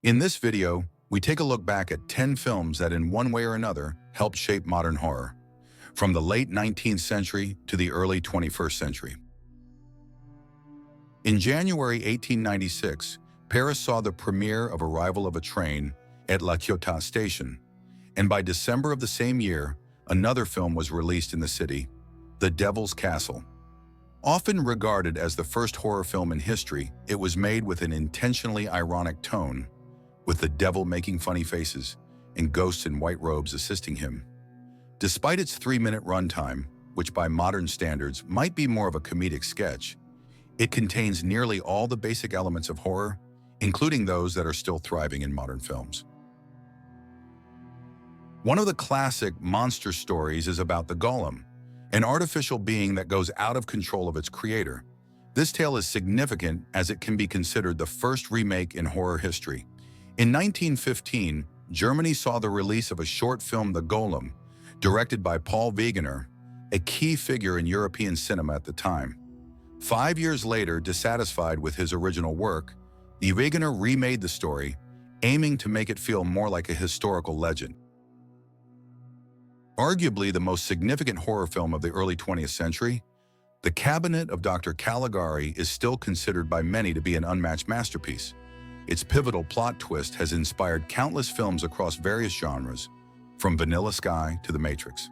In this video, we take a look back at 10 films that in one way or another helped shape modern horror, from the late 19th century to the early 21st century. In January 1896, Paris saw the premiere of Arrival of a Train at La Ciotat station, and by December of the same year, another film was released in the city, The Devil's Castle. Often regarded as the first horror film in history, it was made with an intentionally ironic tone, with the devil making funny faces and ghosts in white robes assisting him. Despite its 3-minute runtime, which by modern standards might be more of a comedic sketch, it contains nearly all the basic elements of horror, including those that are still thriving in modern films. One of the classic monster stories is about the Golem, an artificial being that goes out of control of its creator. This tale is significant as it can be considered the first remake in horror history. In 1915, Germany saw the release of a short film, The Golem, directed by Paul Wegener, a key figure in European cinema at the time. 5 years later, dissatisfied with his original work, Wegener remade the story, aiming to make it feel more like a historical legend. Arguably the most significant horror film of the early 20th century, The Cabinet of Dr. Caligari is still considered by many to be an unmatched masterpiece. Its pivotal plot twist has inspired countless films across various genres, from Vanilla Sky to The Matrix.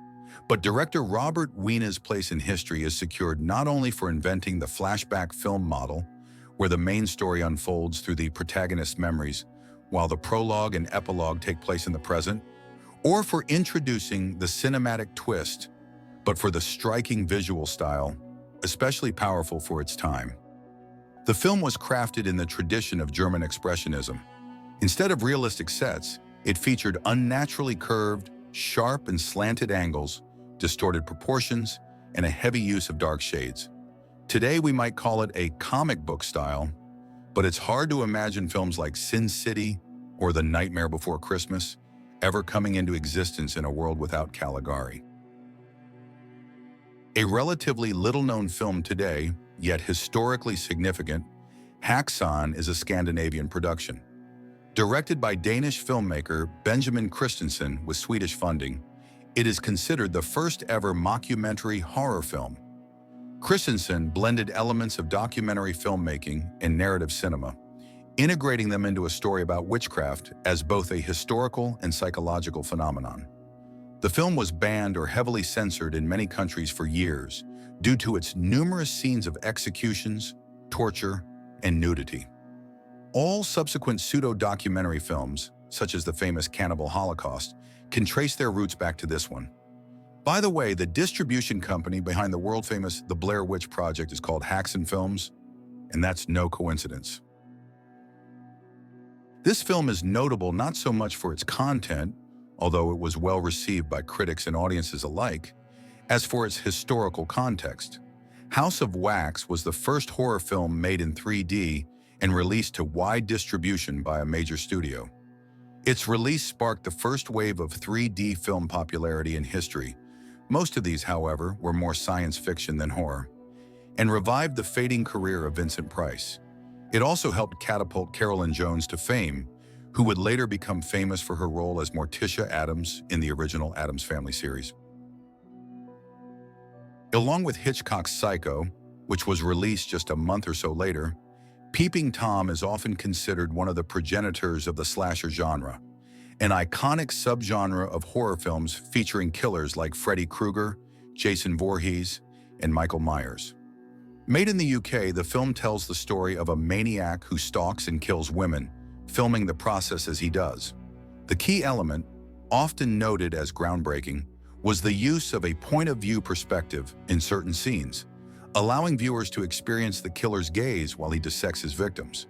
But director Robert Wiene's place in history is secured not only for inventing the flashback film model, where the main story unfolds through the protagonist's memories, while the prologue and epilogue take place in the present, or for introducing the cinematic twist, but for the striking visual style, especially powerful for its time. The film was crafted in the tradition of German expressionism. Instead of realistic sets, it featured unnaturally curved, sharp and slanted angles, distorted proportions, and a heavy use of dark shades. Today we might call it a comic book style, but it's hard to imagine films like Sin City or The Nightmare Before Christmas ever coming into existence in a world without Caligari. A relatively little-known film today, yet historically significant, Häxan is a Scandinavian production. Directed by Danish filmmaker Benjamin Christensen with Swedish funding, it is considered the first ever mockumentary horror film. Christensen blended elements of documentary filmmaking and narrative cinema, integrating them into a story about witchcraft as both a historical and psychological phenomenon. The film was banned or heavily censored in many countries for years due to its numerous scenes of executions, torture, and nudity. All subsequent pseudo-documentary films, such as the famous Cannibal Holocaust, can trace their roots back to this one. By the way, the distribution company behind the world-famous The Blair Witch Project is called Häxan Films, and that's no coincidence. This film is notable not so much for its content, although it was well received by critics and audiences alike, as for its historical context. House of Wax was the first horror film made in 3D and released to wide distribution by a major studio. Its release sparked the first wave of 3D film popularity in history. Most of these, however, were more science fiction than horror, and revived the fading career of Vincent Price. It also helped catapult Carolyn Jones to fame, who would later become famous for her role as Morticia Addams in the original Addams Family series. Along with Hitchcock's Psycho, which was released just a month or so later, Peeping Tom is often considered one of the progenitors of the slasher genre, an iconic subgenre of horror films featuring killers like Freddy Krueger, Jason Voorhees, and Michael Myers. Made in the UK, the film tells the story of a maniac who stalks and kills women, filming the process as he does. The key element, often noted as groundbreaking, was the use of a point-of-view perspective in certain scenes, allowing viewers to experience the killer's gaze while he dissects his victims.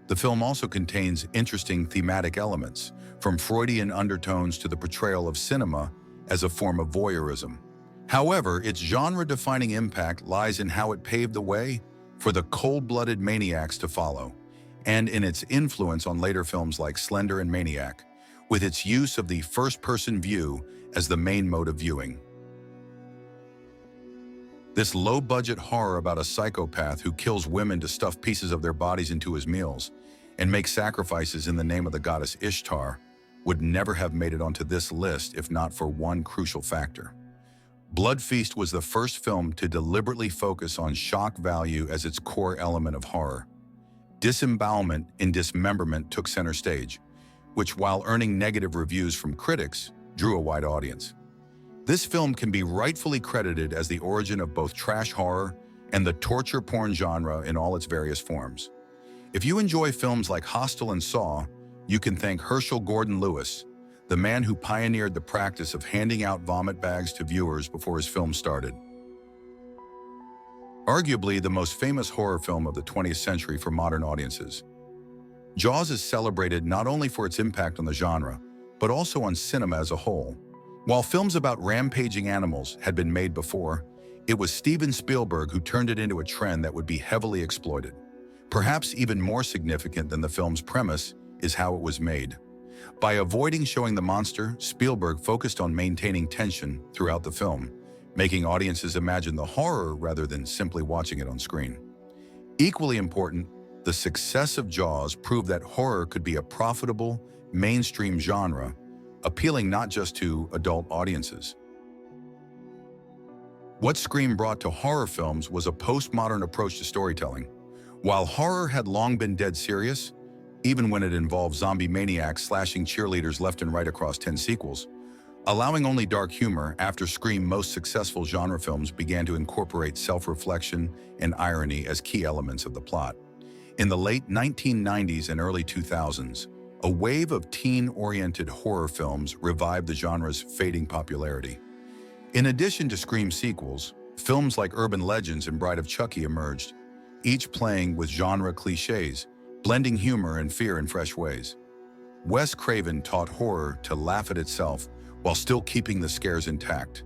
The film also contains interesting thematic elements, from Freudian undertones to the portrayal of cinema as a form of voyeurism. However, its genre-defining impact lies in how it paved the way for the cold-blooded maniacs to follow, and in its influence on later films like Slender and Maniac, with its use of the first-person view as the main mode of viewing. This low-budget horror about a psychopath who kills women to stuff pieces of their bodies into his meals and make sacrifices in the name of the goddess Ishtar would never have made it onto this list if not for one crucial factor. Blood Feast was the first film to deliberately focus on shock value as its core element of horror. Disembowelment and dismemberment took center stage, which, while earning negative reviews from critics, drew a wide audience. This film can be rightfully credited as the origin of both trash horror and the torture porn genre in all its various forms. If you enjoy films like Hostel and Saw, you can thank Herschel Gordon Lewis, the man who pioneered the practice of handing out vomit bags to viewers before his film started. Arguably the most famous horror film of the 20th century for modern audiences, Jaws is celebrated not only for its impact on the genre, but also on cinema as a whole. While films about rampaging animals had been made before, it was Steven Spielberg who turned it into a trend that would be heavily exploited. Perhaps even more significant than the film's premise is how it was made. By avoiding showing the monster, Spielberg focused on maintaining tension throughout the film, making audiences imagine the horror rather than simply watching it on screen. Equally important, the success of Jaws proved that horror could be a profitable, mainstream genre, appealing not just to adult audiences. What Scream brought to horror films was a postmodern approach to storytelling. While horror had long been dead serious, even when it involved zombie maniacs slashing cheerleaders left and right across 10 sequels, allowing only dark humor, after Scream's most successful genre films began to incorporate self-reflection and irony as key elements of the plot. In the late 1990s and early 2000s, a wave of teen-oriented horror films revived the genre's fading popularity. In addition to Scream sequels, films like Urban Legends and Bride of Chucky emerged, each playing with genre cliches, blending humor and fear in fresh ways. Wes Craven taught horror to laugh at itself while still keeping the scares intact,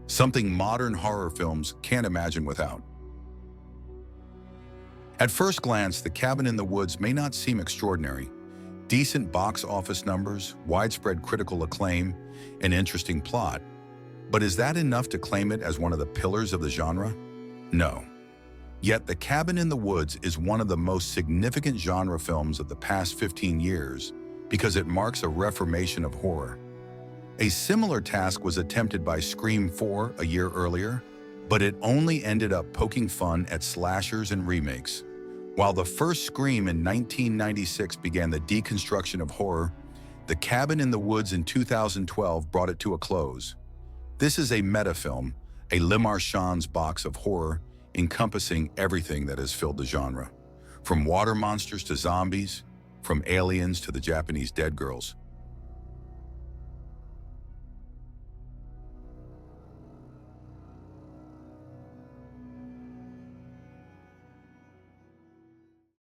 something modern horror films can't imagine without. At first glance, The Cabin in the Woods may not seem extraordinary. Decent box office numbers, widespread critical acclaim, an interesting plot. But is that enough to claim it as one of the pillars of the genre? No. Yet The Cabin in the Woods is one of the most significant genre films of the past 15 years because it marks a reformation of horror. A similar task was attempted by Scream 4 a year earlier, but it only ended up poking fun at slashers and remakes. While the first Scream in 1996 began the deconstruction of horror, The Cabin in the Woods in 2012 brought it to a close. This is a meta-film, a Le Marchand's box of horror, encompassing everything that has filled the genre. From water monsters to zombies, from aliens to the Japanese dead girls.